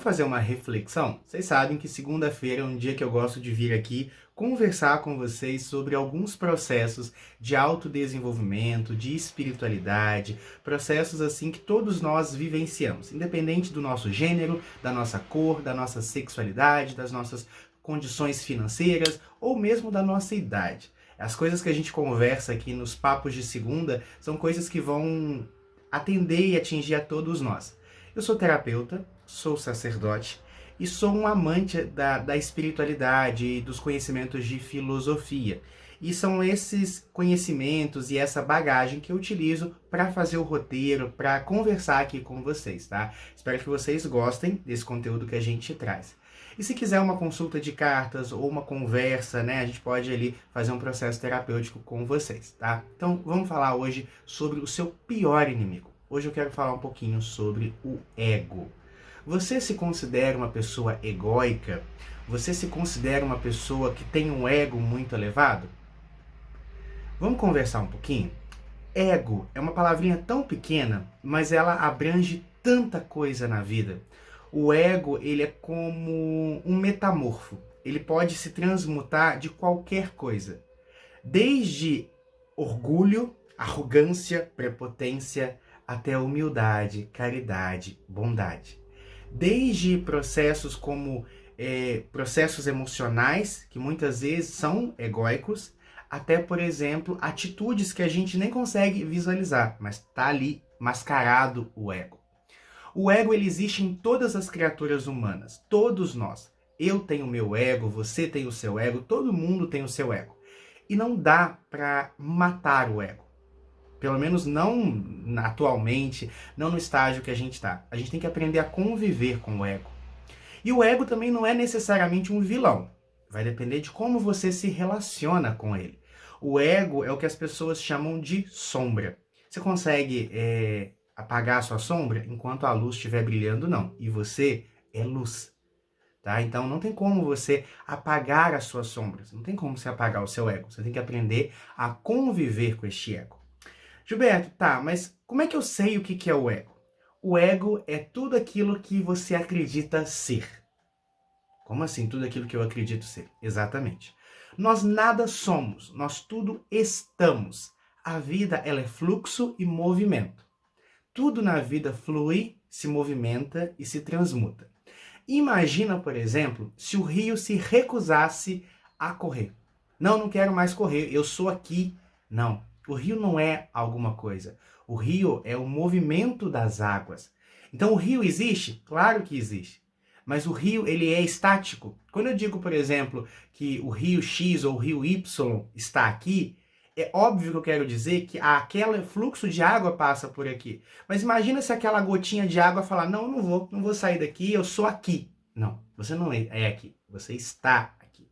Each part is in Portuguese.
fazer uma reflexão? Vocês sabem que segunda-feira é um dia que eu gosto de vir aqui conversar com vocês sobre alguns processos de autodesenvolvimento, de espiritualidade, processos assim que todos nós vivenciamos, independente do nosso gênero, da nossa cor, da nossa sexualidade, das nossas condições financeiras ou mesmo da nossa idade. As coisas que a gente conversa aqui nos papos de segunda são coisas que vão atender e atingir a todos nós. Eu sou terapeuta, sou sacerdote e sou um amante da espiritualidade e dos conhecimentos de filosofia. E são esses conhecimentos e essa bagagem que eu utilizo para fazer o roteiro, para conversar aqui com vocês, tá? Espero que vocês gostem desse conteúdo que a gente traz. E se quiser uma consulta de cartas ou uma conversa, né, a gente pode ali fazer um processo terapêutico com vocês, tá? Então vamos falar hoje sobre o seu pior inimigo. Hoje eu quero falar um pouquinho sobre o ego. Você se considera uma pessoa egóica? Você se considera uma pessoa que tem um ego muito elevado? Vamos conversar um pouquinho? Ego é uma palavrinha tão pequena, mas ela abrange tanta coisa na vida. O ego, ele é como um metamorfo. Ele pode se transmutar de qualquer coisa. Desde orgulho, arrogância, prepotência, até humildade, caridade, bondade. Desde processos como processos emocionais, que muitas vezes são egóicos, até, por exemplo, atitudes que a gente nem consegue visualizar, mas está ali mascarado o ego. O ego, ele existe em todas as criaturas humanas, todos nós. Eu tenho o meu ego, você tem o seu ego, todo mundo tem o seu ego. E não dá para matar o ego. Pelo menos não atualmente, não no estágio que a gente está. A gente tem que aprender a conviver com o ego. E o ego também não é necessariamente um vilão. Vai depender de como você se relaciona com ele. O ego é o que as pessoas chamam de sombra. Você consegue apagar a sua sombra enquanto a luz estiver brilhando? Não. E você é luz. Tá? Então não tem como você apagar as suas sombras. Não tem como você apagar o seu ego. Você tem que aprender a conviver com este ego. Gilberto, tá, mas como é que eu sei o que é o ego? O ego é tudo aquilo que você acredita ser. Como assim, tudo aquilo que eu acredito ser? Exatamente. Nós nada somos, nós tudo estamos. A vida, ela é fluxo e movimento. Tudo na vida flui, se movimenta e se transmuta. Imagina, por exemplo, se o rio se recusasse a correr. Não quero mais correr, eu sou aqui. Não. O rio não é alguma coisa. O rio é o movimento das águas. Então o rio existe? Claro que existe. Mas o rio, ele é estático. Quando eu digo, por exemplo, que o rio X ou o rio Y está aqui, é óbvio que eu quero dizer que aquele fluxo de água passa por aqui. Mas imagina se aquela gotinha de água falar, não, não vou sair daqui, eu sou aqui. Não, você não é aqui, você está aqui.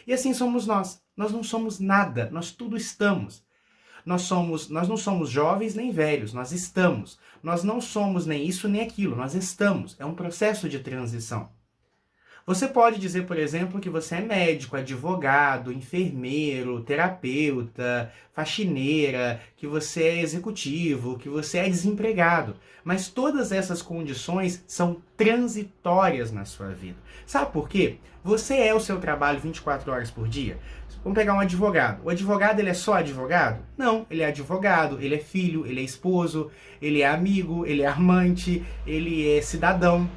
E assim somos nós. Nós não somos nada, nós tudo estamos. Nós não somos jovens nem velhos, nós estamos. Nós não somos nem isso nem aquilo, nós estamos. É um processo de transição. Você pode dizer, por exemplo, que você é médico, advogado, enfermeiro, terapeuta, faxineira, que você é executivo, que você é desempregado. Mas todas essas condições são transitórias na sua vida. Sabe por quê? Você é o seu trabalho 24 horas por dia. Vamos pegar um advogado. O advogado, ele é só advogado? Não, ele é advogado, ele é filho, ele é esposo, ele é amigo, ele é amante, ele é cidadão.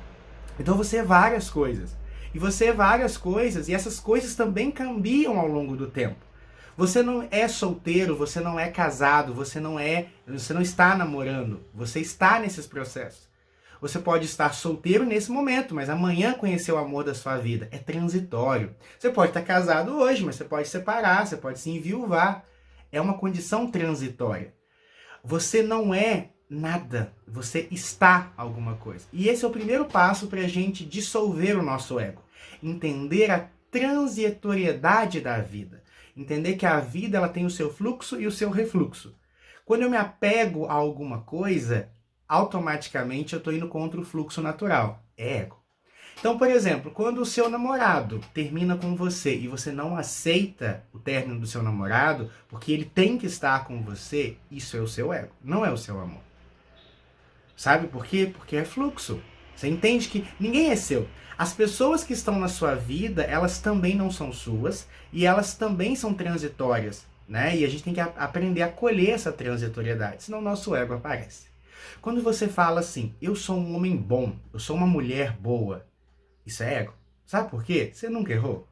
Então você é várias coisas. E você é várias coisas, e essas coisas também cambiam ao longo do tempo. Você não é solteiro, você não é casado, você não está namorando, você está nesses processos. Você pode estar solteiro nesse momento, mas amanhã conhecer o amor da sua vida. É transitório. Você pode estar casado hoje, mas você pode separar, você pode se enviuvar. É uma condição transitória. Você não é nada, você está alguma coisa. E esse é o primeiro passo para a gente dissolver o nosso ego. Entender a transitoriedade da vida. Entender que a vida, ela tem o seu fluxo e o seu refluxo. Quando eu me apego a alguma coisa, automaticamente eu estou indo contra o fluxo natural. É ego. Então, por exemplo, quando o seu namorado termina com você e você não aceita o término do seu namorado, porque ele tem que estar com você, isso é o seu ego, não é o seu amor. Sabe por quê? Porque é fluxo. Você entende que ninguém é seu. As pessoas que estão na sua vida, elas também não são suas e elas também são transitórias, né? E a gente tem que aprender a colher essa transitoriedade, senão o nosso ego aparece. Quando você fala assim, eu sou um homem bom, eu sou uma mulher boa, isso é ego. Sabe por quê? Você nunca errou.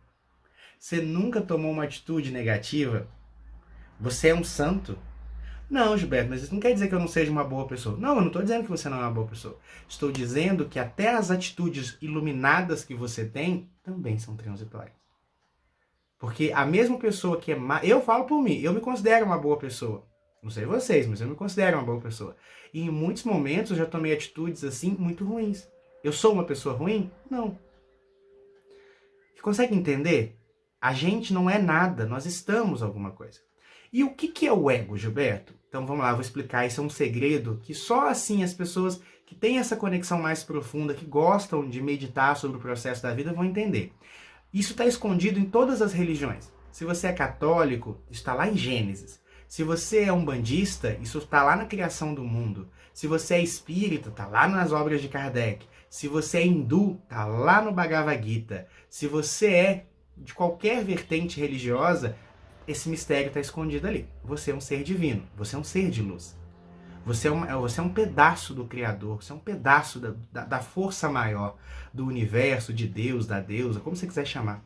Você nunca tomou uma atitude negativa. Você é um santo. Não, Gilberto, mas isso não quer dizer que eu não seja uma boa pessoa. Não, eu não estou dizendo que você não é uma boa pessoa. Estou dizendo que até as atitudes iluminadas que você tem também são transitórias. Porque a mesma pessoa que é má... Eu falo por mim, eu me considero uma boa pessoa. Não sei vocês, mas eu me considero uma boa pessoa. E em muitos momentos eu já tomei atitudes assim muito ruins. Eu sou uma pessoa ruim? Não. Você consegue entender? A gente não é nada, nós estamos alguma coisa. E o que é o ego, Gilberto? Então vamos lá, eu vou explicar. Isso é um segredo que só assim as pessoas que têm essa conexão mais profunda, que gostam de meditar sobre o processo da vida, vão entender. Isso está escondido em todas as religiões. Se você é católico, está lá em Gênesis. Se você é umbandista, isso está lá na criação do mundo. Se você é espírita, está lá nas obras de Kardec. Se você é hindu, está lá no Bhagavad Gita. Se você é de qualquer vertente religiosa, esse mistério está escondido ali. Você é um ser divino, você é um ser de luz. Você é um pedaço do Criador, você é um pedaço da força maior, do universo, de Deus, da deusa, como você quiser chamar.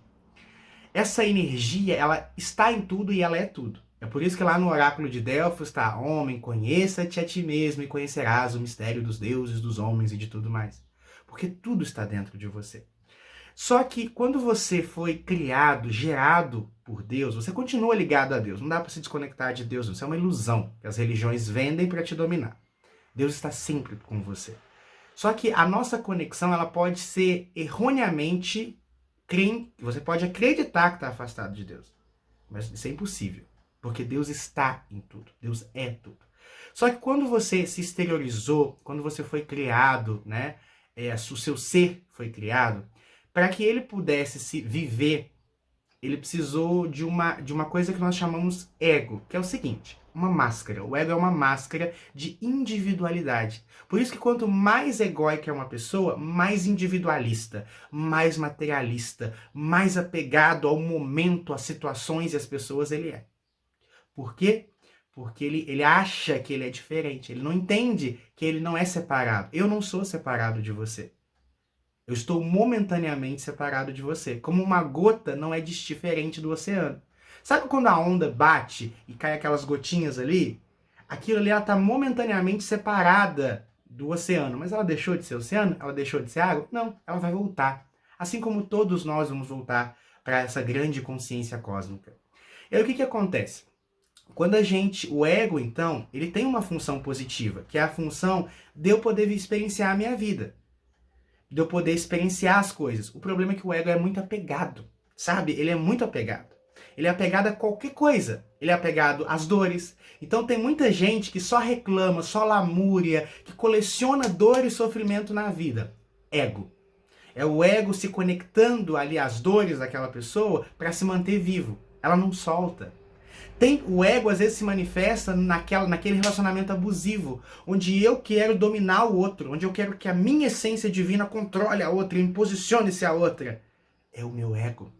Essa energia, ela está em tudo e ela é tudo. É por isso que lá no oráculo de Delfos está: homem, conheça-te a ti mesmo e conhecerás o mistério dos deuses, dos homens e de tudo mais. Porque tudo está dentro de você. Só que quando você foi criado, gerado por Deus, você continua ligado a Deus. Não dá para se desconectar de Deus. Isso é uma ilusão que as religiões vendem para te dominar. Deus está sempre com você. Só que a nossa conexão, ela pode ser erroneamente... Você pode acreditar que está afastado de Deus. Mas isso é impossível. Porque Deus está em tudo. Deus é tudo. Só que quando você se exteriorizou, quando você foi criado, né? O seu ser foi criado, para que ele pudesse se viver, ele precisou de uma coisa que nós chamamos ego, que é o seguinte: uma máscara. O ego é uma máscara de individualidade. Por isso que quanto mais egóica é uma pessoa, mais individualista, mais materialista, mais apegado ao momento, às situações e às pessoas ele é. Por quê? Porque ele acha que ele é diferente. Ele não entende que ele não é separado. Eu não sou separado de você. Eu estou momentaneamente separado de você. Como uma gota não é diferente do oceano. Sabe quando a onda bate e cai aquelas gotinhas ali? Aquilo ali está momentaneamente separada do oceano. Mas ela deixou de ser oceano? Ela deixou de ser água? Não, ela vai voltar. Assim como todos nós vamos voltar para essa grande consciência cósmica. E aí o que acontece? Quando o ego, então, ele tem uma função positiva, que é a função de eu poder experienciar a minha vida. De eu poder experienciar as coisas. O problema é que o ego é muito apegado, sabe? Ele é muito apegado. Ele é apegado a qualquer coisa. Ele é apegado às dores. Então tem muita gente que só reclama, só lamúria, que coleciona dor e sofrimento na vida. Ego. É o ego se conectando ali às dores daquela pessoa para se manter vivo. Ela não solta. O ego às vezes se manifesta naquele relacionamento abusivo, onde eu quero dominar o outro, onde eu quero que a minha essência divina controle a outra, imposicione-se a outra. É o meu ego.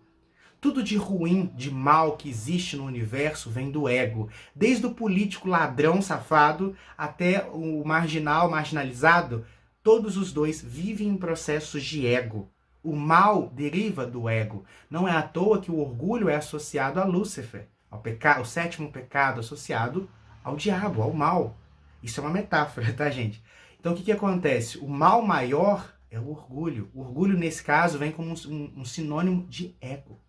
Tudo de ruim, de mal que existe no universo vem do ego. Desde o político ladrão safado até o marginal, marginalizado, todos os dois vivem em processos de ego. O mal deriva do ego. Não é à toa que o orgulho é associado a Lúcifer. O sétimo pecado associado ao diabo, ao mal. Isso é uma metáfora, tá, gente? Então, o que acontece? O mal maior é o orgulho. O orgulho, nesse caso, vem como um sinônimo de ego.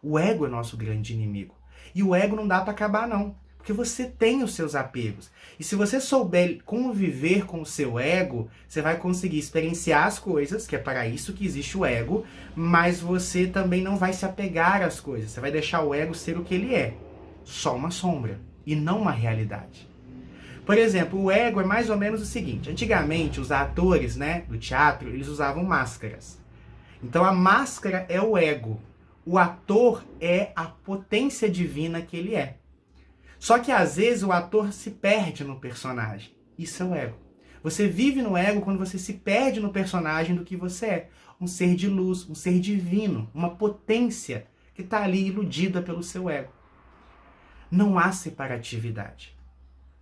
O ego é nosso grande inimigo. E o ego não dá para acabar, não. Porque você tem os seus apegos. E se você souber como viver com o seu ego, você vai conseguir experienciar as coisas, que é para isso que existe o ego, mas você também não vai se apegar às coisas. Você vai deixar o ego ser o que ele é. Só uma sombra. E não uma realidade. Por exemplo, o ego é mais ou menos o seguinte. Antigamente, os atores, né, do teatro, eles usavam máscaras. Então a máscara é o ego. O ator é a potência divina que ele é. Só que às vezes o ator se perde no personagem. Isso é o ego. Você vive no ego quando você se perde no personagem do que você é. Um ser de luz, um ser divino, uma potência que está ali iludida pelo seu ego. Não há separatividade.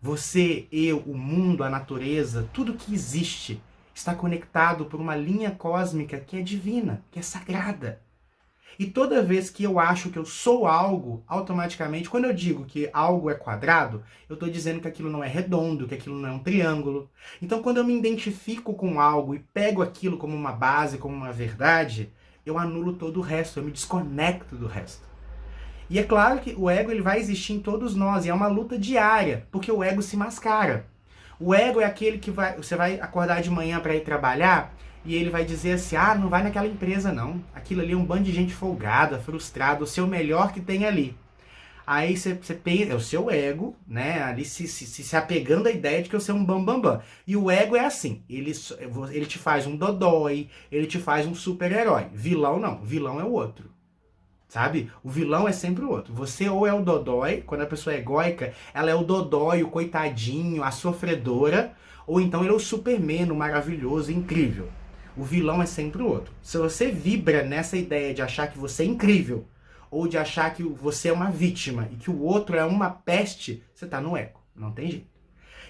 Você, eu, o mundo, a natureza, tudo que existe está conectado por uma linha cósmica que é divina, que é sagrada. E toda vez que eu acho que eu sou algo, automaticamente, quando eu digo que algo é quadrado, eu estou dizendo que aquilo não é redondo, que aquilo não é um triângulo. Então, quando eu me identifico com algo e pego aquilo como uma base, como uma verdade, eu anulo todo o resto, eu me desconecto do resto. E é claro que o ego ele vai existir em todos nós, e é uma luta diária, porque o ego se mascara. O ego é aquele que você vai acordar de manhã para ir trabalhar, e ele vai dizer assim, não vai naquela empresa não, aquilo ali é um bando de gente folgada, frustrada, o seu melhor que tem ali. Aí você pensa, é o seu ego, né, ali se apegando à ideia de que você é um bambambam. E o ego é assim, ele te faz um dodói, ele te faz um super-herói. Vilão não, vilão é o outro. Sabe? O vilão é sempre o outro. Você ou é o dodói, quando a pessoa é egóica, ela é o dodói, o coitadinho, a sofredora, ou então ele é o superman, o maravilhoso, incrível. O vilão é sempre o outro. Se você vibra nessa ideia de achar que você é incrível, ou de achar que você é uma vítima e que o outro é uma peste, você tá no ego. Não tem jeito.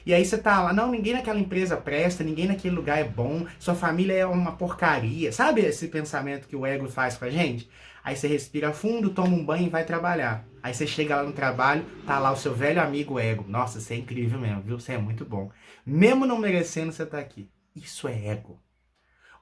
E aí você tá lá, não, ninguém naquela empresa presta, ninguém naquele lugar é bom, sua família é uma porcaria. Sabe esse pensamento que o ego faz com a gente? Aí você respira fundo, toma um banho e vai trabalhar. Aí você chega lá no trabalho, tá lá o seu velho amigo ego. Nossa, você é incrível mesmo, viu? Você é muito bom. Mesmo não merecendo, você tá aqui. Isso é ego.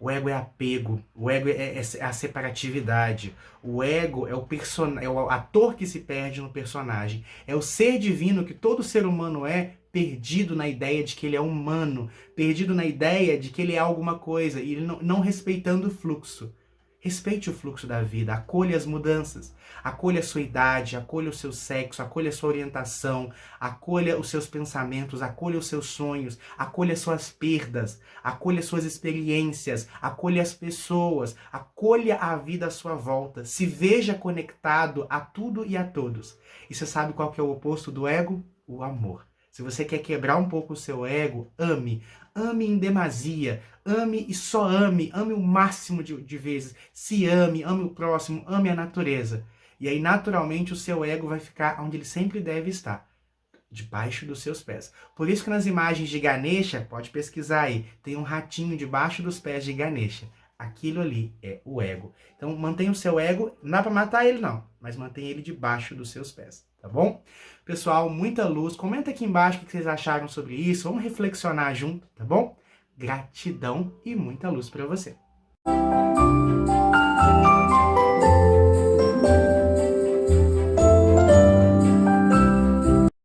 O ego é apego, o ego é a separatividade, o ego é é o ator que se perde no personagem, é o ser divino que todo ser humano é, perdido na ideia de que ele é humano, perdido na ideia de que ele é alguma coisa, e ele não respeitando o fluxo. Respeite o fluxo da vida, acolha as mudanças, acolha a sua idade, acolha o seu sexo, acolha a sua orientação, acolha os seus pensamentos, acolha os seus sonhos, acolha as suas perdas, acolha as suas experiências, acolha as pessoas, acolha a vida à sua volta, se veja conectado a tudo e a todos. E você sabe qual que é o oposto do ego? O amor. Se você quer quebrar um pouco o seu ego, ame. Ame em demasia. Ame e só ame. Ame o máximo de vezes. Se ame, ame o próximo, ame a natureza. E aí, naturalmente, o seu ego vai ficar onde ele sempre deve estar. Debaixo dos seus pés. Por isso que nas imagens de Ganesha, pode pesquisar aí, tem um ratinho debaixo dos pés de Ganesha. Aquilo ali é o ego. Então mantenha o seu ego, não dá pra matar ele não, mas mantenha ele debaixo dos seus pés, tá bom? Pessoal, muita luz. Comenta aqui embaixo o que vocês acharam sobre isso. Vamos reflexionar junto, tá bom? Gratidão e muita luz pra você.